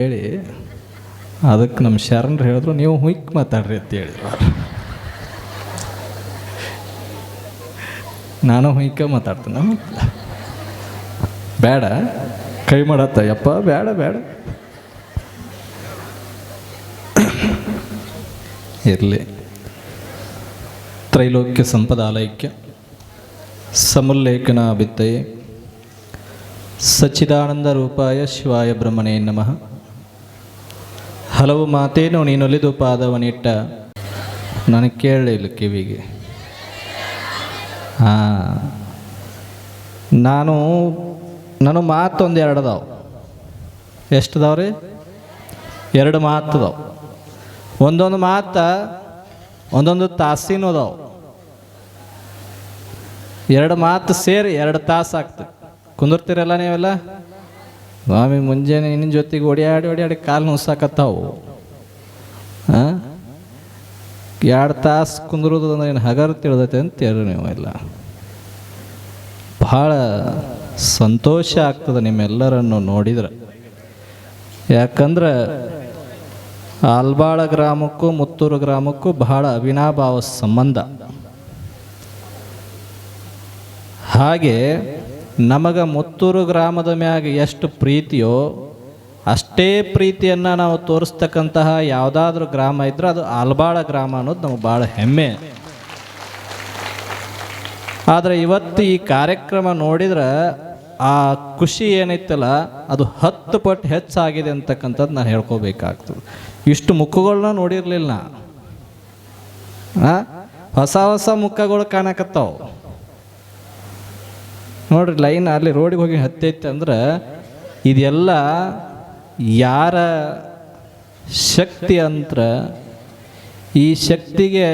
ಹೇಳಿ ಅದಕ್ಕೆ ನಮ್ಮ ಶರಣರು ಹೇಳಿದ್ರು ನೀವು ಹುಯ್ಕ್ ಮಾತಾಡ್ರಿ ಅಂತ ಹೇಳಿದ್ರು. ನಾನು ಹುಯ್ಕ ಮಾತಾಡ್ತೇನೆ. ಬೇಡ ಕೈ ಮಾಡತ್ತ ಯಪ್ಪ, ಬೇಡ ಬೇಡ ಇರಲಿ. ತ್ರೈಲೋಕ್ಯ ಸಂಪದಾಲೈಕ್ಯ ಸಮುಲ್ಲೇಖನ ಬಿತ್ತಯೇ ಸಚ್ಚಿದಾನಂದ ರೂಪಾಯ ಶಿವಾಯ ಬ್ರಹ್ಮಣೇ ನಮಃ. ಹಲವು ಮಾತೇನು ನೀನೊಲಿದು ಪಾದವನಿಟ್ಟ ನನಗೆ ಕೇಳಲಿಲ್ಲ ಕಿವಿಗೆ. ನಾನು ಮಾತೊಂದು ಎರಡು ಅದಾವ. ಎಷ್ಟು ಅದಾವ್ರಿ? ಎರಡು ಮಾತು ಅದಾವ. ಒಂದೊಂದು ಮಾತ ಒಂದೊಂದು ತಾಸಿನೂ ಅದಾವ. ಎರಡು ಮಾತು ಸೇರಿ 2 ತಾಸು ಆಗ್ತದೆ. ಕುಂದಿರ್ತೀರಲ್ಲ ನೀವೆಲ್ಲ. ಸ್ವಾಮಿ ಮುಂಜಾನೆ ನಿನ್ನ ಜೊತೆಗೆ ಓಡ್ಯಾಡಿ ಕಾಲು ನುಸಾಕತ್ತಾವು. 2 ತಾಸು ಕುಂದಿರೋದು ಏನು ಹಗರ್ ತಿಳಿದೈತೆ ಅಂತೀರಿ ನೀವೆಲ್ಲ. ಭಾಳ ಸಂತೋಷ ಆಗ್ತದೆ ನಿಮ್ಮೆಲ್ಲರನ್ನು ನೋಡಿದ್ರೆ. ಯಾಕಂದ್ರೆ ಆಲ್ಬಾಳ ಗ್ರಾಮಕ್ಕೂ ಮುತ್ತೂರು ಗ್ರಾಮಕ್ಕೂ ಬಹಳ ಅವಿನಾಭಾವ ಸಂಬಂಧ. ಹಾಗೆ ನಮಗೆ ಮುತ್ತೂರು ಗ್ರಾಮದ ಮ್ಯಾಗ ಎಷ್ಟು ಪ್ರೀತಿಯೋ ಅಷ್ಟೇ ಪ್ರೀತಿಯನ್ನು ನಾವು ತೋರಿಸ್ತಕ್ಕಂತಹ ಯಾವುದಾದ್ರೂ ಗ್ರಾಮ ಇದ್ರೆ ಅದು ಆಲ್ಬಾಳ ಗ್ರಾಮ ಅನ್ನೋದು ನಮಗೆ ಭಾಳ ಹೆಮ್ಮೆ. ಆದರೆ ಇವತ್ತು ಈ ಕಾರ್ಯಕ್ರಮ ನೋಡಿದ್ರೆ ಆ ಖುಷಿ ಏನೈತಲ್ಲ ಅದು 10 ಪಟ್ಟು ಹೆಚ್ಚಾಗಿದೆ ಅಂತಕ್ಕಂಥದ್ದು ನಾನು ಹೇಳ್ಕೋಬೇಕಾಗ್ತದೆ. ಇಷ್ಟು ಮುಖಗಳನ್ನ ನೋಡಿರಲಿಲ್ಲ. ಹೊಸ ಹೊಸ ಮುಖಗಳು ಕಾಣಕತ್ತಾವ ನೋಡ್ರಿ. ಲೈನ್ ಅಲ್ಲಿ ರೋಡಿಗೆ ಹೋಗಿ ಹತ್ತೈತೆ ಅಂದ್ರೆ ಇದೆಲ್ಲ ಯಾರ ಶಕ್ತಿ ಅಂತ, ಈ ಶಕ್ತಿಗೆ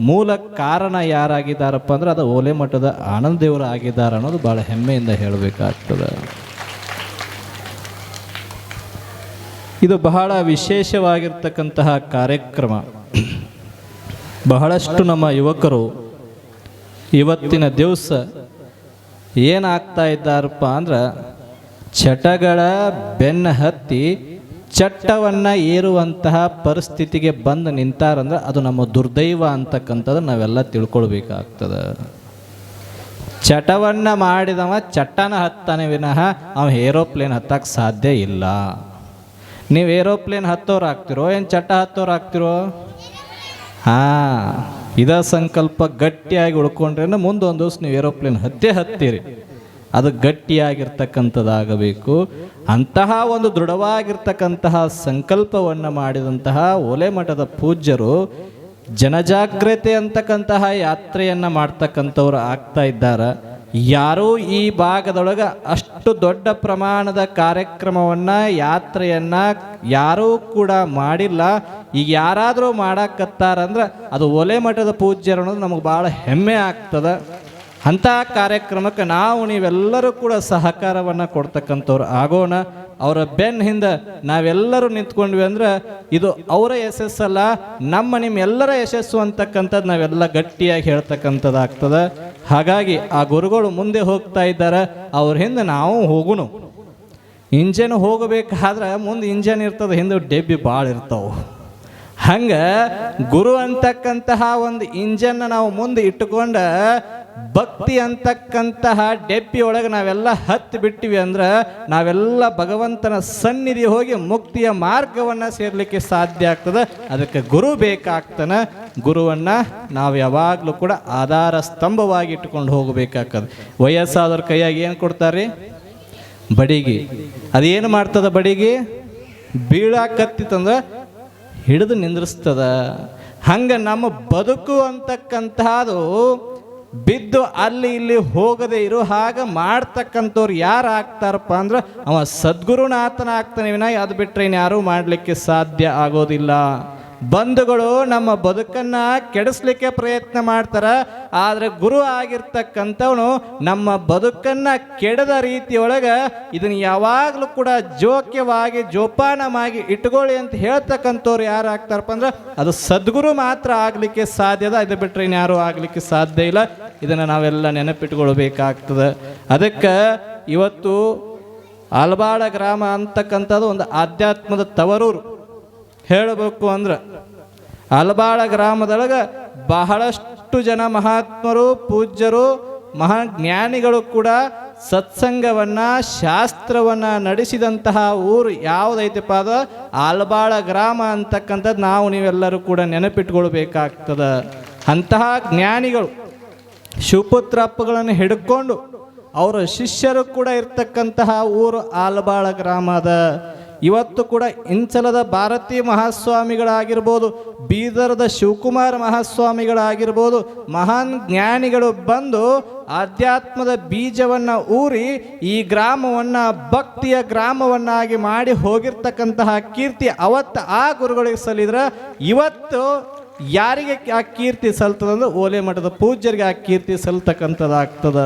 ಮೂಲ ಕಾರಣ ಯಾರಾಗಿದ್ದಾರಪ್ಪ ಅಂದ್ರೆ ಅದು ಓಲೆ ಮಠದ ಆನಂದ ದೇವರು ಆಗಿದ್ದಾರೆ ಅನ್ನೋದು ಭಾಳ ಹೆಮ್ಮೆಯಿಂದ ಹೇಳಬೇಕಾಗ್ತದೆ. ಇದು ಬಹಳ ವಿಶೇಷವಾಗಿರ್ತಕ್ಕಂತಹ ಕಾರ್ಯಕ್ರಮ. ಬಹಳಷ್ಟು ನಮ್ಮ ಯುವಕರು ಇವತ್ತಿನ ದಿವಸ ಏನಾಗ್ತಾ ಇದ್ದಾರಪ್ಪ ಅಂದ್ರೆ ಚಟಗಳ ಬೆನ್ನ ಹತ್ತಿ ಚಟ್ಟವನ್ನು ಏರುವಂತಹ ಪರಿಸ್ಥಿತಿಗೆ ಬಂದು ನಿಂತಾರಂದ್ರೆ ಅದು ನಮ್ಮ ದುರ್ದೈವ ಅಂತಕ್ಕಂಥದ್ದು ನಾವೆಲ್ಲ ತಿಳ್ಕೊಳ್ಬೇಕಾಗ್ತದೆ. ಚಟವನ್ನು ಮಾಡಿದವ ಚಟ್ಟನ ಹತ್ತಾನೆ ವಿನಃ ಅವ ಏರೋಪ್ಲೇನ್ ಹತ್ತಕ್ಕೆ ಸಾಧ್ಯ ಇಲ್ಲ. ನೀವು ಏರೋಪ್ಲೇನ್ ಹತ್ತೋರು ಆಗ್ತಿರೋ ಏನು ಚಟ ಹತ್ತೋರು ಆಗ್ತಿರೋ? ಇದ ಸಂಕಲ್ಪ ಗಟ್ಟಿಯಾಗಿ ಉಳ್ಕೊಂಡ್ರೆ ಮುಂದೊಂದು ದಿವಸ ನೀವು ಏರೋಪ್ಲೇನ್ ಹತ್ತೀರಿ. ಅದು ಗಟ್ಟಿಯಾಗಿರ್ತಕ್ಕಂಥದ್ದಾಗಬೇಕು. ಅಂತಹ ಒಂದು ದೃಢವಾಗಿರ್ತಕ್ಕಂತಹ ಸಂಕಲ್ಪವನ್ನು ಮಾಡಿದಂತಹ ಓಲೆ ಮಠದ ಪೂಜ್ಯರು ಜನಜಾಗ್ರತೆ ಅಂತಕ್ಕಂತಹ ಯಾತ್ರೆಯನ್ನು ಮಾಡ್ತಕ್ಕಂಥವ್ರು ಆಗ್ತಾ ಇದ್ದಾರೆ. ಯಾರೂ ಈ ಭಾಗದೊಳಗೆ ಅಷ್ಟು ದೊಡ್ಡ ಪ್ರಮಾಣದ ಕಾರ್ಯಕ್ರಮವನ್ನು ಯಾತ್ರೆಯನ್ನು ಯಾರೂ ಕೂಡ ಮಾಡಿಲ್ಲ. ಈಗ ಯಾರಾದರೂ ಮಾಡಕತ್ತಾರಂದ್ರೆ ಅದು ಓಲೆ ಮಠದ ಪೂಜ್ಯರು ಅನ್ನೋದು ನಮಗೆ ಭಾಳ ಹೆಮ್ಮೆ ಆಗ್ತದೆ. ಅಂಥ ಕಾರ್ಯಕ್ರಮಕ್ಕೆ ನಾವು ನೀವೆಲ್ಲರೂ ಕೂಡ ಸಹಕಾರವನ್ನು ಕೊಡ್ತಕ್ಕಂಥವ್ರು ಆಗೋಣ. ಅವರ ಬೆನ್ನ ಹಿಂದೆ ನಾವೆಲ್ಲರೂ ನಿಂತ್ಕೊಂಡ್ವಿ ಅಂದ್ರೆ ಇದು ಅವರ ಯಶಸ್ಸಲ್ಲ, ನಿಮ್ಮೆಲ್ಲರ ಯಶಸ್ಸು ಅಂತಕ್ಕಂಥದ್ದು ನಾವೆಲ್ಲ ಗಟ್ಟಿಯಾಗಿ ಹೇಳ್ತಕ್ಕಂಥದ್ದಾಗ್ತದೆ. ಹಾಗಾಗಿ ಆ ಗುರುಗಳು ಮುಂದೆ ಹೋಗ್ತಾ ಇದ್ದಾರೆ, ಅವ್ರ ಹಿಂದೆ ನಾವು ಹೋಗುನು. ಇಂಜನ್ ಹೋಗಬೇಕಾದ್ರೆ ಮುಂದೆ ಇಂಜನ್ ಇರ್ತದೆ, ಹಿಂದೆ ಡೆಬ್ಬಿ ಭಾಳ ಇರ್ತಾವೆ. ಹಂಗೆ ಗುರು ಅಂತಕ್ಕಂತಹ ಒಂದು ಇಂಜನ್ನ ನಾವು ಮುಂದೆ ಇಟ್ಟುಕೊಂಡ ಭಕ್ತಿ ಅಂತಕ್ಕಂತಹ ಡೆಬ್ಬಿ ಒಳಗೆ ನಾವೆಲ್ಲ ಹತ್ತಿ ಬಿಟ್ಟಿವಿ ಅಂದ್ರೆ ನಾವೆಲ್ಲ ಭಗವಂತನ ಸನ್ನಿಧಿ ಹೋಗಿ ಮುಕ್ತಿಯ ಮಾರ್ಗವನ್ನು ಸೇರ್ಲಿಕ್ಕೆ ಸಾಧ್ಯ ಆಗ್ತದೆ. ಅದಕ್ಕೆ ಗುರು ಬೇಕಾಗ್ತಾನೆ. ಗುರುವನ್ನು ನಾವು ಯಾವಾಗಲೂ ಕೂಡ ಆಧಾರ ಸ್ತಂಭವಾಗಿ ಇಟ್ಕೊಂಡು ಹೋಗಬೇಕಾಗ್ತದೆ. ವಯಸ್ಸಾದವ್ರ ಕೈಯಾಗಿ ಏನು ಕೊಡ್ತಾರೆ? ಬಡಿಗೆ. ಅದೇನು ಮಾಡ್ತದ? ಬಡಿಗೆ ಬೀಳಾಕತ್ತಿತ್ತಂದ್ರೆ ಹಿಡಿದು ನಿಂದ್ರಿಸ್ತದ. ಹಂಗೆ ನಮ್ಮ ಬದುಕು ಅಂತಕ್ಕಂತಹದ್ದು ಬಿದ್ದು ಅಲ್ಲಿ ಇಲ್ಲಿ ಹೋಗದೆ ಇರೋ ಹಾಗೆ ಮಾಡ್ತಕ್ಕಂಥವ್ರು ಯಾರು ಆಗ್ತಾರಪ್ಪ ಅಂದ್ರೆ ಅವ ಸದ್ಗುರುನಾಥನ ಆಗ್ತಾನೆ ವಿನಃ ಅದು ಬಿಟ್ಟರೆ ಇನ್ಯಾರೂ ಮಾಡಲಿಕ್ಕೆ ಸಾಧ್ಯ ಆಗೋದಿಲ್ಲ. ಬಂಧುಗಳು ನಮ್ಮ ಬದುಕನ್ನು ಕೆಡಿಸ್ಲಿಕ್ಕೆ ಪ್ರಯತ್ನ ಮಾಡ್ತಾರೆ. ಆದರೆ ಗುರು ಆಗಿರ್ತಕ್ಕಂಥವನು ನಮ್ಮ ಬದುಕನ್ನು ಕೆಡದ ರೀತಿಯೊಳಗೆ ಇದನ್ನು ಯಾವಾಗಲೂ ಕೂಡ ಜೋಕ್ಯವಾಗಿ ಜೋಪಾನವಾಗಿ ಇಟ್ಕೊಳ್ಳಿ ಅಂತ ಹೇಳ್ತಕ್ಕಂಥವ್ರು ಯಾರು ಆಗ್ತಾರಪ್ಪ ಅಂದ್ರೆ ಅದು ಸದ್ಗುರು ಮಾತ್ರ ಆಗಲಿಕ್ಕೆ ಸಾಧ್ಯದ. ಇದು ಬಿಟ್ಟರೆ ಇನ್ಯಾರೂ ಆಗಲಿಕ್ಕೆ ಸಾಧ್ಯ ಇಲ್ಲ. ಇದನ್ನು ನಾವೆಲ್ಲ ನೆನಪಿಟ್ಕೊಳ್ಬೇಕಾಗ್ತದೆ. ಅದಕ್ಕೆ ಇವತ್ತು ಆಲಬಾಳ ಗ್ರಾಮ ಅಂತಕ್ಕಂಥದ್ದು ಒಂದು ಆಧ್ಯಾತ್ಮದ ತವರೂರು. ಹೇಳಬೇಕು ಅಂದ್ರೆ ಆಲಬಾಳ ಗ್ರಾಮದೊಳಗೆ ಬಹಳಷ್ಟು ಜನ ಮಹಾತ್ಮರು, ಪೂಜ್ಯರು, ಮಹಾಜ್ಞಾನಿಗಳು ಕೂಡ ಸತ್ಸಂಗವನ್ನ, ಶಾಸ್ತ್ರವನ್ನ ನಡೆಸಿದಂತಹ ಊರು ಯಾವುದೈತಪ್ಪ ಅದ ಆಲಬಾಳ ಗ್ರಾಮ ಅಂತಕ್ಕಂಥದ್ದು ನಾವು ನೀವೆಲ್ಲರೂ ಕೂಡ ನೆನಪಿಟ್ಕೊಳ್ಬೇಕಾಗ್ತದ. ಅಂತಹ ಜ್ಞಾನಿಗಳು ಶಿವಪುತ್ರ ಅಪ್ಪಗಳನ್ನು ಹಿಡ್ಕೊಂಡು ಅವರ ಶಿಷ್ಯರು ಕೂಡ ಇರ್ತಕ್ಕಂತಹ ಊರು ಆಲಬಾಳ ಗ್ರಾಮ ಅದ. ಇವತ್ತು ಕೂಡ ಇಂಚಲದ ಭಾರತೀ ಮಹಾಸ್ವಾಮಿಗಳಾಗಿರ್ಬೋದು, ಬೀದರದ ಶಿವಕುಮಾರ ಮಹಾಸ್ವಾಮಿಗಳಾಗಿರ್ಬೋದು, ಮಹಾನ್ ಜ್ಞಾನಿಗಳು ಬಂದು ಆಧ್ಯಾತ್ಮದ ಬೀಜವನ್ನು ಊರಿ ಈ ಗ್ರಾಮವನ್ನು ಭಕ್ತಿಯ ಗ್ರಾಮವನ್ನಾಗಿ ಮಾಡಿ ಹೋಗಿರ್ತಕ್ಕಂತಹ ಕೀರ್ತಿ ಅವತ್ತು ಆ ಗುರುಗಳಿಗೆ ಸಲ್ಲಿದ್ರೆ ಇವತ್ತು ಯಾರಿಗೆ ಆ ಕೀರ್ತಿ ಸಲ್ತದಂದ್ರೆ ಓಲೆ ಮಠದ ಪೂಜ್ಯರಿಗೆ ಆ ಕೀರ್ತಿ ಸಲ್ತಕ್ಕಂಥದ್ದಾಗ್ತದ.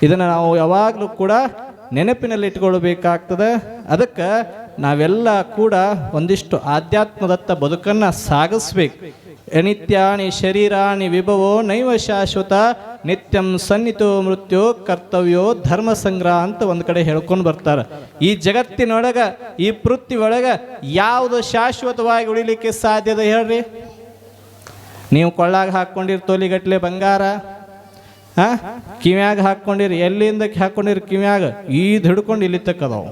ಇದನ್ನು ನಾವು ಯಾವಾಗಲೂ ಕೂಡ ನೆನಪಿನಲ್ಲಿ ಇಟ್ಕೊಳ್ಬೇಕಾಗ್ತದೆ. ಅದಕ್ಕೆ ನಾವೆಲ್ಲ ಕೂಡ ಒಂದಿಷ್ಟು ಆಧ್ಯಾತ್ಮದತ್ತ ಬದುಕನ್ನು ಸಾಗಿಸ್ಬೇಕು. ಅನಿತ್ಯಾನಿ ಶರೀರಾಣಿ ವಿಭವೋ ನೈವ ಶಾಶ್ವತ ನಿತ್ಯಂ ಸನ್ನಿತೋ ಮೃತ್ಯು ಕರ್ತವ್ಯೋ ಧರ್ಮ ಸಂಗ್ರಹ ಅಂತ ಒಂದು ಕಡೆ ಹೇಳ್ಕೊಂಡು ಬರ್ತಾರೆ. ಈ ಜಗತ್ತಿನೊಳಗೆ, ಈ ಪೃಥ್ವಿ ಒಳಗೆ ಯಾವುದು ಶಾಶ್ವತವಾಗಿ ಉಳಿಲಿಕ್ಕೆ ಸಾಧ್ಯದ ಹೇಳ್ರಿ? ನೀವು ಕೊಳ್ಳಾಗ ಹಾಕ್ಕೊಂಡಿರಿ ತೊಲಿಗಟ್ಲೆ ಬಂಗಾರ, ಕಿವ್ಯಾಗ ಹಾಕ್ಕೊಂಡಿರಿ, ಎಲ್ಲಿಂದ ಹಾಕ್ಕೊಂಡಿರಿ ಕಿವ್ಯಾಗ ಈದ್ ಹಿಡ್ಕೊಂಡು ಇಲ್ಲಿ ತಕ್ಕದಾವು,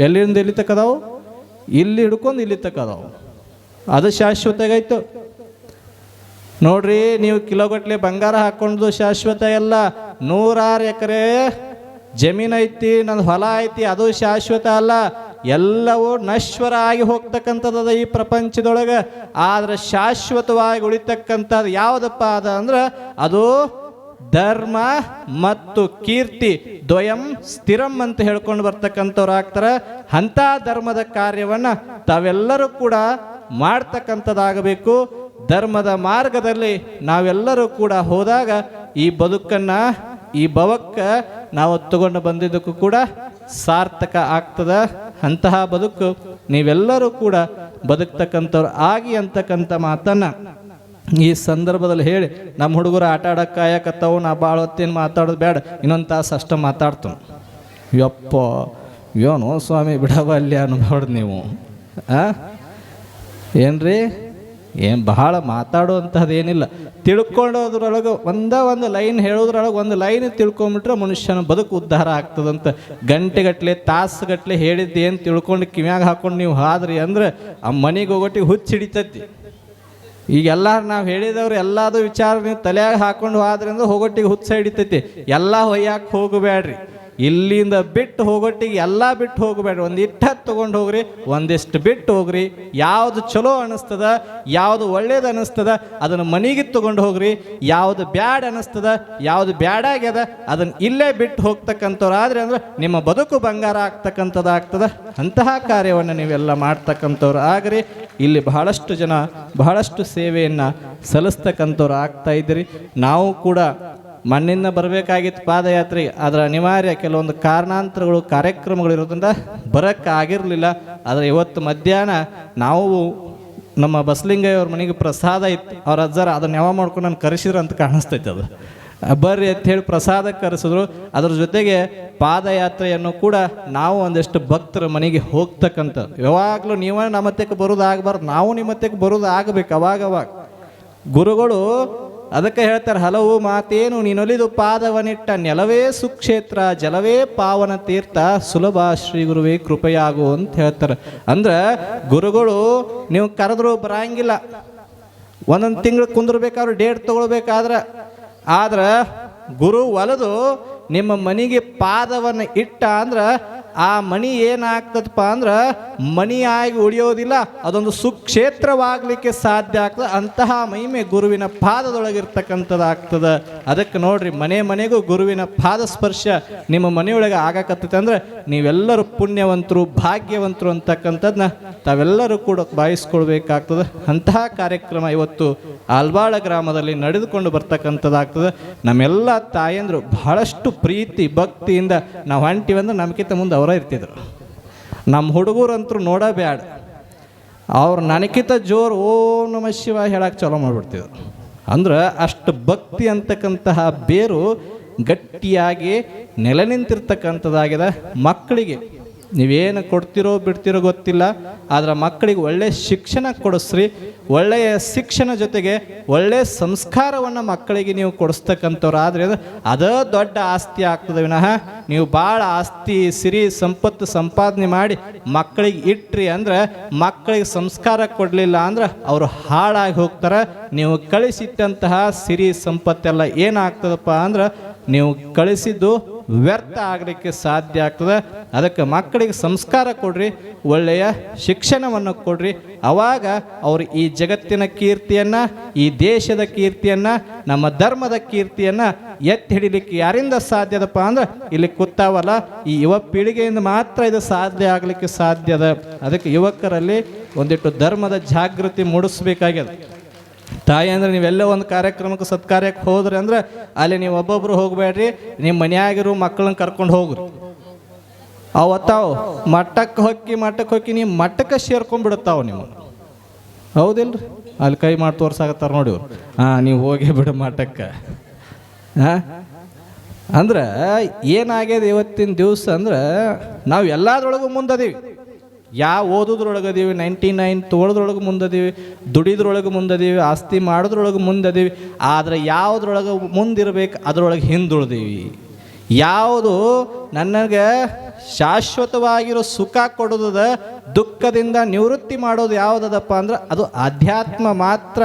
ಎಲ್ಲಿಂದ ಇಲ್ಲಿ ತಕ್ಕದಾವು, ಇಲ್ಲಿ ಹಿಡ್ಕೊಂಡು ಇಲ್ಲಿ ತಕ್ಕದಾವು. ಅದು ಶಾಶ್ವತ ಆಗೈತು ನೋಡ್ರಿ. ನೀವು ಕಿಲೋಗಟ್ಲೆ ಬಂಗಾರ ಹಾಕ್ಕೊಂಡು ಶಾಶ್ವತ ಎಲ್ಲ. 106 ಎಕರೆ ಜಮೀನು ಐತಿ, ನನ್ನ ಹೊಲ ಐತಿ, ಅದು ಶಾಶ್ವತ ಅಲ್ಲ. ಎಲ್ಲವೂ ನಶ್ವರ ಆಗಿ ಹೋಗ್ತಕ್ಕಂಥದ್ದು ಈ ಪ್ರಪಂಚದೊಳಗೆ. ಆದ್ರೆ ಶಾಶ್ವತವಾಗಿ ಉಳಿತಕ್ಕಂಥದ್ದು ಯಾವುದಪ್ಪ ಅದ ಅಂದ್ರೆ ಅದು ಧರ್ಮ ಮತ್ತು ಕೀರ್ತಿ ದ್ವಯಂ ಸ್ಥಿರಂ ಅಂತ ಹೇಳ್ಕೊಂಡು ಬರ್ತಕ್ಕಂಥವ್ರು ಆಗ್ತಾರೆ. ಅಂಥ ಧರ್ಮದ ಕಾರ್ಯವನ್ನು ತಾವೆಲ್ಲರೂ ಕೂಡ ಮಾಡ್ತಕ್ಕಂಥದ್ದಾಗಬೇಕು. ಧರ್ಮದ ಮಾರ್ಗದಲ್ಲಿ ನಾವೆಲ್ಲರೂ ಕೂಡ ಹೋದಾಗ ಈ ಬದುಕನ್ನು, ಈ ಭವಕ್ಕೆ ನಾವು ತಗೊಂಡು ಬಂದಿದ್ದಕ್ಕೂ ಕೂಡ ಸಾರ್ಥಕ ಆಗ್ತದ. ಅಂತಹ ಬದುಕು ನೀವೆಲ್ಲರೂ ಕೂಡ ಬದುಕ್ತಕ್ಕಂಥವ್ರು ಆಗಿ ಅಂತಕ್ಕಂಥ ಮಾತನ್ನು ಈ ಸಂದರ್ಭದಲ್ಲಿ ಹೇಳಿ, ನಮ್ಮ ಹುಡುಗರು ಆಟ ಆಡೋಕೆ ಕಾಯಕತ್ತಾವು, ನಾ ಭಾಳ ಹೊತ್ತೇನು ಮಾತಾಡೋದು ಬೇಡ, ಇನ್ನೊಂದು ತಾಸು ಅಷ್ಟು ಮಾತಾಡ್ತಾನೆ. ಯಪ್ಪ ಏನೋ ಸ್ವಾಮಿ ಬಿಡವಲ್ಯ ಅನ್ಬಾರ್ದು ನೀವು. ಏನ್ರಿ ಏನು ಬಹಳ ಮಾತಾಡುವಂಥದ್ದು ಏನಿಲ್ಲ. ತಿಳ್ಕೊಳ್ಳೋದ್ರೊಳಗೆ ಒಂದು ಲೈನ್ ಹೇಳೋದ್ರೊಳಗೆ ಒಂದು ಲೈನ್ ತಿಳ್ಕೊಂಬಿಟ್ರೆ ಮನುಷ್ಯನ ಬದುಕು ಉದ್ಧಾರ ಆಗ್ತದಂತ. ಗಂಟೆಗಟ್ಟಲೆ ತಾಸುಗಟ್ಟಲೆ ಹೇಳಿದ್ದು ಏನು ತಿಳ್ಕೊಂಡು ಕಿವ್ಯಾಗ ಹಾಕೊಂಡು ನೀವು ಹಾದ್ರಿ ಅಂದ್ರೆ ಆ ಮನೆಗೆ ಹೋಗೋಟಿಗೆ ಹುಚ್ಚು ಹಿಡಿತೈತಿ. ಈಗೆಲ್ಲ ನಾವು ಹೇಳಿದವ್ರು ಎಲ್ಲದು ವಿಚಾರ ನೀವು ತಲೆಯಾಗ ಹಾಕೊಂಡು ಹೋದ್ರಿ ಅಂದ್ರೆ ಹೋಗೋಟ್ಟಿಗೆ ಹುಚ್ಚ ಹಿಡಿತೈತಿ. ಎಲ್ಲ ಹೊಯ್ಯಾಕೆ ಹೋಗಬೇಡ್ರಿ, ಇಲ್ಲಿಂದ ಬಿಟ್ಟು ಹೋಗೋಟ್ಟಿಗೆ ಎಲ್ಲ ಬಿಟ್ಟು ಹೋಗಬೇಡ್ರಿ. ಒಂದು ಇಟ್ಟತ್ತು ತೊಗೊಂಡು ಹೋಗ್ರಿ, ಒಂದಿಷ್ಟು ಬಿಟ್ಟು ಹೋಗ್ರಿ. ಯಾವುದು ಚಲೋ ಅನ್ನಿಸ್ತದ, ಯಾವುದು ಒಳ್ಳೇದು ಅನ್ನಿಸ್ತದ ಅದನ್ನು ಮನೆಗೆ ತೊಗೊಂಡು ಹೋಗ್ರಿ. ಯಾವುದು ಬ್ಯಾಡ್ ಅನ್ನಿಸ್ತದ, ಯಾವುದು ಬ್ಯಾಡಾಗ್ಯದ ಅದನ್ನು ಇಲ್ಲೇ ಬಿಟ್ಟು ಹೋಗ್ತಕ್ಕಂಥವ್ರು ಆದ್ರೆ ಅಂದ್ರೆ ನಿಮ್ಮ ಬದುಕು ಬಂಗಾರ ಆಗ್ತಕ್ಕಂಥದ್ದಾಗ್ತದ. ಅಂತಹ ಕಾರ್ಯವನ್ನು ನೀವೆಲ್ಲ ಮಾಡ್ತಕ್ಕಂಥವ್ರು ಆಗ್ರಿ. ಇಲ್ಲಿ ಬಹಳಷ್ಟು ಜನ ಬಹಳಷ್ಟು ಸೇವೆಯನ್ನು ಸಲ್ಲಿಸ್ತಕ್ಕಂಥವ್ರು ಆಗ್ತಾ ಇದ್ದೀರಿ. ನಾವು ಕೂಡ ಮಣ್ಣಿಂದ ಬರಬೇಕಾಗಿತ್ತು ಪಾದಯಾತ್ರೆಗೆ, ಅದರ ಅನಿವಾರ್ಯ ಕೆಲವೊಂದು ಕಾರಣಾಂತರಗಳು, ಕಾರ್ಯಕ್ರಮಗಳು ಇರೋದ್ರಿಂದ ಬರೋಕ್ಕಾಗಿರಲಿಲ್ಲ. ಆದರೆ ಇವತ್ತು ಮಧ್ಯಾಹ್ನ ನಾವು ನಮ್ಮ ಬಸಲಿಂಗಯ್ಯವ್ರ ಮನೆಗೆ ಪ್ರಸಾದ ಇತ್ತು. ಅವ್ರ ಅಜ್ಜಾರ ಅದನ್ನು ಯಾವ ಮಾಡ್ಕೊಂಡು ನಾನು ಕರೆಸಿದ್ರು ಅಂತ ಕಾಣಿಸ್ತೈತೆ. ಅದು ಬರ್ರಿ ಅಂತ ಹೇಳಿ ಪ್ರಸಾದ ಕರೆಸಿದ್ರು. ಅದ್ರ ಜೊತೆಗೆ ಪಾದಯಾತ್ರೆಯನ್ನು ಕೂಡ ನಾವು ಒಂದಷ್ಟು ಭಕ್ತರ ಮನೆಗೆ ಹೋಗ್ತಕ್ಕಂಥದ್ದು. ಯಾವಾಗಲೂ ನೀವೇ ನಮ್ಮತ್ತೆಗೆ ಬರೋದು ಆಗಬಾರ್ದು, ನಾವು ನಿಮ್ಮತ್ತೆಗೆ ಬರೋದು ಆಗಬೇಕು ಅವಾಗವಾಗ. ಗುರುಗಳು ಅದಕ್ಕೆ ಹೇಳ್ತಾರೆ, ಹಲವು ಮಾತೇನು ನೀನೊಲಿದು ಪಾದವನಿಟ್ಟ ನೆಲವೇ ಸುಕ್ಷೇತ್ರ ಜಲವೇ ಪಾವನ ತೀರ್ಥ ಸುಲಭ ಶ್ರೀ ಗುರುವೇ ಕೃಪೆಯಾಗು ಅಂತ ಹೇಳ್ತಾರೆ. ಅಂದ್ರೆ ಗುರುಗಳು ನೀವು ಕರೆದ್ರು ಬರಂಗಿಲ್ಲ, ಒಂದೊಂದು ತಿಂಗಳು ಕುಂದಿರ್ಬೇಕಾದ್ರೆ ಡೇಟ್ ತಗೊಳ್ಬೇಕಾದ್ರೆ. ಆದ್ರೆ ಗುರು ಒಲೆದು ನಿಮ್ಮ ಮನೆಗೆ ಪಾದವನ್ನು ಇಟ್ಟ ಅಂದ್ರೆ ಆ ಮಣಿ ಏನಾಗ್ತದಪ್ಪ ಅಂದ್ರೆ ಮಣಿಯಾಗಿ ಉಳಿಯೋದಿಲ್ಲ, ಅದೊಂದು ಸುಕ್ಷೇತ್ರವಾಗಲಿಕ್ಕೆ ಸಾಧ್ಯ ಆಗ್ತದೆ. ಅಂತಹ ಮಹಿಮೆ ಗುರುವಿನ ಪಾದದೊಳಗಿರ್ತಕ್ಕಂಥದ್ದಾಗ್ತದೆ. ಅದಕ್ಕೆ ನೋಡ್ರಿ, ಮನೆ ಮನೆಗೂ ಗುರುವಿನ ಪಾದ ಸ್ಪರ್ಶ ನಿಮ್ಮ ಮನೆಯೊಳಗೆ ಆಗಕತ್ತೈತೆ ಅಂದ್ರೆ ನೀವೆಲ್ಲರೂ ಪುಣ್ಯವಂತರು, ಭಾಗ್ಯವಂತರು ಅಂತಕ್ಕಂಥದ್ದನ್ನ ತಾವೆಲ್ಲರೂ ಕೂಡ ಭಾವಿಸ್ಕೊಳ್ಬೇಕಾಗ್ತದೆ. ಅಂತಹ ಕಾರ್ಯಕ್ರಮ ಇವತ್ತು ಆಲ್ಬಾಳ ಗ್ರಾಮದಲ್ಲಿ ನಡೆದುಕೊಂಡು ಬರ್ತಕ್ಕಂಥದ್ದಾಗ್ತದೆ. ನಮ್ಮೆಲ್ಲ ತಾಯಂದರು ಬಹಳಷ್ಟು ಪ್ರೀತಿ ಭಕ್ತಿಯಿಂದ ನಾವು ಹೊಂಟಿವಂದ್ರೆ ನಮ್ಗಿಂತ ಮುಂದೆ ಅವರ ಇರ್ತಿದ್ರು. ನಮ್ಮ ಹುಡುಗರಂತರೂ ನೋಡಬ್ಯಾಡ, ಅವ್ರು ನನಗಿಂತ ಜೋರು ಓಂ ನಮಃ ಶಿವಾಯ ಹೇಳಕ್ಕೆ ಚಾಲೂ ಮಾಡಿಬಿಡ್ತಿದ್ರು. ಅಂದ್ರೆ ಅಷ್ಟು ಭಕ್ತಿ ಅಂತಕ್ಕಂತಹ ಬೇರು ಗಟ್ಟಿಯಾಗಿ ನೆಲೆ ನಿಂತಿರ್ತಕ್ಕಂಥದ್ದಾಗಿದೆ. ಮಕ್ಕಳಿಗೆ ನೀವೇನು ಕೊಡ್ತಿರೋ ಬಿಡ್ತಿರೋ ಗೊತ್ತಿಲ್ಲ, ಆದರೆ ಮಕ್ಕಳಿಗೆ ಒಳ್ಳೆಯ ಶಿಕ್ಷಣ ಕೊಡಿಸ್ರಿ. ಒಳ್ಳೆಯ ಶಿಕ್ಷಣ ಜೊತೆಗೆ ಒಳ್ಳೆಯ ಸಂಸ್ಕಾರವನ್ನು ಮಕ್ಕಳಿಗೆ ನೀವು ಕೊಡಿಸ್ತಕ್ಕಂಥವ್ರು ಆದರೆ ಅದೇ ದೊಡ್ಡ ಆಸ್ತಿ ಆಗ್ತದೆ ವಿನಃ ನೀವು ಭಾಳ ಆಸ್ತಿ ಸಿರಿ ಸಂಪತ್ತು ಸಂಪಾದನೆ ಮಾಡಿ ಮಕ್ಕಳಿಗೆ ಇಟ್ರಿ ಅಂದ್ರೆ ಮಕ್ಕಳಿಗೆ ಸಂಸ್ಕಾರ ಕೊಡಲಿಲ್ಲ ಅಂದ್ರೆ ಅವರು ಹಾಳಾಗಿ ಹೋಗ್ತಾರೆ. ನೀವು ಕಳಿಸಿಟ್ಟಂತಹ ಸಿರಿ ಸಂಪತ್ತೆಲ್ಲ ಏನಾಗ್ತದಪ್ಪ ಅಂದ್ರೆ ನೀವು ಕಳಿಸಿದ್ದು ವ್ಯರ್ಥ ಆಗಲಿಕ್ಕೆ ಸಾಧ್ಯ ಆಗ್ತದೆ. ಅದಕ್ಕೆ ಮಕ್ಕಳಿಗೆ ಸಂಸ್ಕಾರ ಕೊಡ್ರಿ, ಒಳ್ಳೆಯ ಶಿಕ್ಷಣವನ್ನು ಕೊಡ್ರಿ. ಅವಾಗ ಅವರು ಈ ಜಗತ್ತಿನ ಕೀರ್ತಿಯನ್ನು, ಈ ದೇಶದ ಕೀರ್ತಿಯನ್ನು, ನಮ್ಮ ಧರ್ಮದ ಕೀರ್ತಿಯನ್ನು ಎತ್ತಿ ಹಿಡಿಲಿಕ್ಕೆ ಯಾರಿಂದ ಸಾಧ್ಯದಪ್ಪ ಅಂದ್ರೆ ಇಲ್ಲಿ ಕೂತಾವಲ್ಲ ಈ ಯುವ ಪೀಳಿಗೆಯಿಂದ ಮಾತ್ರ ಇದು ಸಾಧ್ಯ ಆಗಲಿಕ್ಕೆ ಸಾಧ್ಯದ. ಅದಕ್ಕೆ ಯುವಕರಲ್ಲಿ ಒಂದಿಟ್ಟು ಧರ್ಮದ ಜಾಗೃತಿ ಮೂಡಿಸ್ಬೇಕಾಗ್ಯದ. ತಾಯಿ ಅಂದರೆ ನೀವೆಲ್ಲ ಒಂದು ಕಾರ್ಯಕ್ರಮಕ್ಕೆ ಸತ್ಕಾರ್ಯಕ್ಕೆ ಹೋದ್ರಿ ಅಂದ್ರೆ ಅಲ್ಲಿ ನೀವು ಒಬ್ಬೊಬ್ರು ಹೋಗಬೇಡ್ರಿ, ನಿಮ್ಮ ಮನೆಯಾಗಿರೋ ಮಕ್ಕಳನ್ನ ಕರ್ಕೊಂಡು ಹೋಗ್ರಿ. ಅವತ್ತಾವು ಮಟ್ಟಕ್ಕೆ ಹೋಗಿ ನೀವು ಮಟ್ಟಕ್ಕೆ ಸೇರ್ಕೊಂಡ್ಬಿಡುತ್ತಾವ ನೀವು, ಹೌದಿಲ್ರಿ? ಅಲ್ಲಿ ಕೈ ಮಾಡಿ ತೋರ್ಸಾಕತ್ತಾರ ನೋಡಿ ಅವ್ರು. ನೀವು ಹೋಗಿ ಬಿಡು ಮಟ್ಟಕ್ಕೆ. ಅಂದ್ರೆ ಏನಾಗ್ಯದ ಇವತ್ತಿನ ದಿವಸ ಅಂದ್ರೆ ನಾವು ಎಲ್ಲದ್ರೊಳಗೂ ಮುಂದದೀವಿ. ಯಾವ ಓದೋದ್ರೊಳಗದೀವಿ, 99 ತೊಗೊಳೋದ್ರೊಳಗೆ ಮುಂದದೀವಿ, ದುಡಿದ್ರೊಳಗೆ ಮುಂದದೀವಿ, ಆಸ್ತಿ ಮಾಡೋದ್ರೊಳಗೆ ಮುಂದದೀವಿ. ಆದರೆ ಯಾವುದ್ರೊಳಗೆ ಮುಂದಿರ್ಬೇಕು ಅದರೊಳಗೆ ಹಿಂದುಳಿದೀವಿ. ಯಾವುದು ನನಗೆ ಶಾಶ್ವತವಾಗಿರೋ ಸುಖ ಕೊಡೋದ, ದುಃಖದಿಂದ ನಿವೃತ್ತಿ ಮಾಡೋದು ಯಾವುದದಪ್ಪ ಅಂದ್ರೆ ಅದು ಆಧ್ಯಾತ್ಮ ಮಾತ್ರ.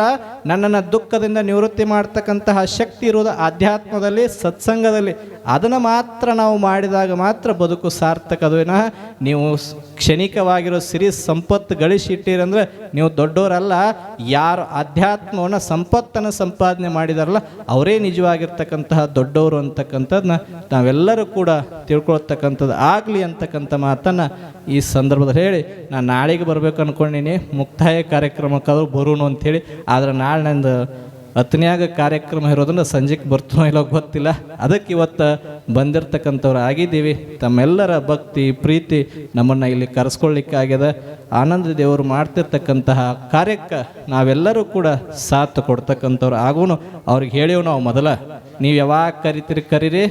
ನನ್ನನ್ನು ದುಃಖದಿಂದ ನಿವೃತ್ತಿ ಮಾಡ್ತಕ್ಕಂತಹ ಶಕ್ತಿ ಇರೋದು ಆಧ್ಯಾತ್ಮದಲ್ಲಿ, ಸತ್ಸಂಗದಲ್ಲಿ. ಅದನ್ನು ಮಾತ್ರ ನಾವು ಮಾಡಿದಾಗ ಮಾತ್ರ ಬದುಕು ಸಾರ್ಥಕ. ಅದು ವಿನಃ ನೀವು ಕ್ಷಣಿಕವಾಗಿರೋ ಸಿರಿ ಸಂಪತ್ತು ಗಳಿಸಿಟ್ಟಿರಂದ್ರೆ ನೀವು ದೊಡ್ಡವರಲ್ಲ. ಯಾರು ಆಧ್ಯಾತ್ಮವನ್ನು ಸಂಪತ್ತನ್ನು ಸಂಪಾದನೆ ಮಾಡಿದಾರಲ್ಲ ಅವರೇ ನಿಜವಾಗಿರ್ತಕ್ಕಂತಹ ದೊಡ್ಡವರು ಅಂತಕ್ಕಂಥದ್ದನ್ನ ನಾವೆಲ್ಲರೂ ಕೂಡ ತಿಳ್ಕೊಳ್ತಕ್ಕಂಥದ್ದು ಆಗಲಿ ಅಂತಕ್ಕಂಥ ಮಾತನ್ನು ಈ ಸಂದರ್ಭದಲ್ಲಿ ಹೇಳಿ, ನಾನು ನಾಳೆಗೆ ಬರಬೇಕು ಅಂದ್ಕೊಂಡಿನಿ, ಮುಕ್ತಾಯ ಕಾರ್ಯಕ್ರಮಕ್ಕಾದ್ರೂ ಬರೋಣ ಅಂಥೇಳಿ. ಆದರೆ ನಾಳೆ ನಂದು ಹತ್ತನೆಯಾಗ ಕಾರ್ಯಕ್ರಮ ಇರೋದನ್ನ ಸಂಜೆಗೆ ಬರ್ತೀನೋ ಇಲ್ಲೋ ಗೊತ್ತಿಲ್ಲ. ಅದಕ್ಕೆ ಇವತ್ತು ಬಂದಿರತಕ್ಕಂಥವ್ರು ಆಗಿದ್ದೀವಿ. ತಮ್ಮೆಲ್ಲರ ಭಕ್ತಿ ಪ್ರೀತಿ ನಮ್ಮನ್ನು ಇಲ್ಲಿ ಕರೆಸ್ಕೊಳ್ಳಿಕ್ಕಾಗ್ಯದ. ಆನಂದ ದೇವರು ಮಾಡ್ತಿರ್ತಕ್ಕಂತಹ ಕಾರ್ಯಕ್ಕೆ ನಾವೆಲ್ಲರೂ ಕೂಡ ಸಾಥ್ ಕೊಡ್ತಕ್ಕಂಥವ್ರು ಆಗೋನು. ಅವ್ರಿಗೆ ಹೇಳಿವು ನಾವು ಮೊದಲ, ನೀವು ಯಾವಾಗ ಕರಿತೀರಿ ಕರೀರಿ,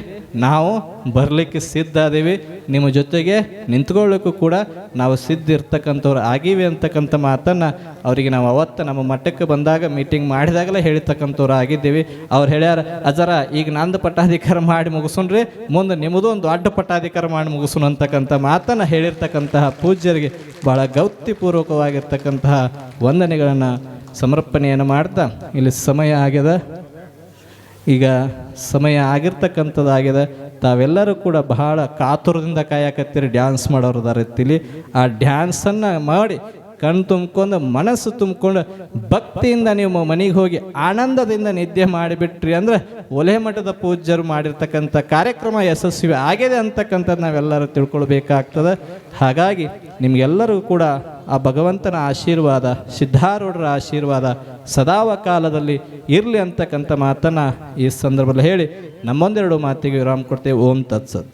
ನಾವು ಬರಲಿಕ್ಕೆ ಸಿದ್ಧ ಅದೀವಿ, ನಿಮ್ಮ ಜೊತೆಗೆ ನಿಂತ್ಕೊಳ್ಳಿಕ್ಕೂ ಕೂಡ ನಾವು ಸಿದ್ಧ ಇರ್ತಕ್ಕಂಥವ್ರು ಆಗೀವಿ ಅಂತಕ್ಕಂಥ ಮಾತನ್ನು ಅವರಿಗೆ ನಾವು ಅವತ್ತು ನಮ್ಮ ಮಟ್ಟಕ್ಕೆ ಬಂದಾಗ ಮೀಟಿಂಗ್ ಮಾಡಿದಾಗಲೇ ಹೇಳ್ತಕ್ಕಂಥವ್ರು ಆಗಿದ್ದೀವಿ. ಅವ್ರು ಹೇಳ್ಯಾರ, ಅಜರ ಈಗ ನಂದು ಪಟ್ಟಾಧಿಕಾರ ಮಾಡಿ ಮುಗಿಸೋಣ್ರಿ, ಮುಂದೆ ನಿಮ್ಮದು ಒಂದು ದೊಡ್ಡ ಪಟ್ಟಾಧಿಕಾರ ಮಾಡಿ ಮುಗಿಸೋಣ ಅಂತಕ್ಕಂಥ ಮಾತನ್ನು ಹೇಳಿರ್ತಕ್ಕಂತಹ ಪೂಜ್ಯರಿಗೆ ಭಾಳ ಗೌಪ್ಯಪೂರ್ವಕವಾಗಿರ್ತಕ್ಕಂತಹ ವಂದನೆಗಳನ್ನು ಸಮರ್ಪಣೆಯನ್ನು ಮಾಡ್ತಾ ಇಲ್ಲಿ ಸಮಯ ಆಗ್ಯದ. ಈಗ ಸಮಯ ಆಗಿರ್ತಕ್ಕಂಥದ್ದಾಗಿದೆ. ತಾವೆಲ್ಲರೂ ಕೂಡ ಬಹಳ ಕಾತುರದಿಂದ ಕಾಯಕತ್ತೀರಿ ಡ್ಯಾನ್ಸ್ ಮಾಡೋರದಾರ ಎತ್ತಿಲಿ. ಆ ಡ್ಯಾನ್ಸನ್ನು ಮಾಡಿ ಕಣ್ಣು ತುಂಬ್ಕೊಂಡು ಮನಸ್ಸು ತುಂಬಿಕೊಂಡು ಭಕ್ತಿಯಿಂದ ನೀವು ಮನೆಗೆ ಹೋಗಿ ಆನಂದದಿಂದ ನಿದ್ದೆ ಮಾಡಿಬಿಟ್ರಿ ಅಂದ್ರೆ ಒಲೆ ಮಠದ ಪೂಜ್ಯರು ಮಾಡಿರ್ತಕ್ಕಂಥ ಕಾರ್ಯಕ್ರಮ ಯಶಸ್ವಿ ಆಗಿದೆ ಅಂತಕ್ಕಂಥದ್ದು ನಾವೆಲ್ಲರೂ ತಿಳ್ಕೊಳ್ಬೇಕಾಗ್ತದೆ. ಹಾಗಾಗಿ ನಿಮಗೆಲ್ಲರೂ ಕೂಡ ಆ ಭಗವಂತನ ಆಶೀರ್ವಾದ, ಸಿದ್ಧಾರೂಢರ ಆಶೀರ್ವಾದ ಸದಾವ ಕಾಲದಲ್ಲಿ ಇರಲಿ ಅಂತಕ್ಕಂಥ ಮಾತನ್ನು ಈ ಸಂದರ್ಭದಲ್ಲಿ ಹೇಳಿ ನಮ್ಮೊಂದೆರಡು ಮಾತಿಗೆ ವಿರಾಮ ಕೊಡ್ತೇವೆ. ಓಂ ತತ್ಸತ್.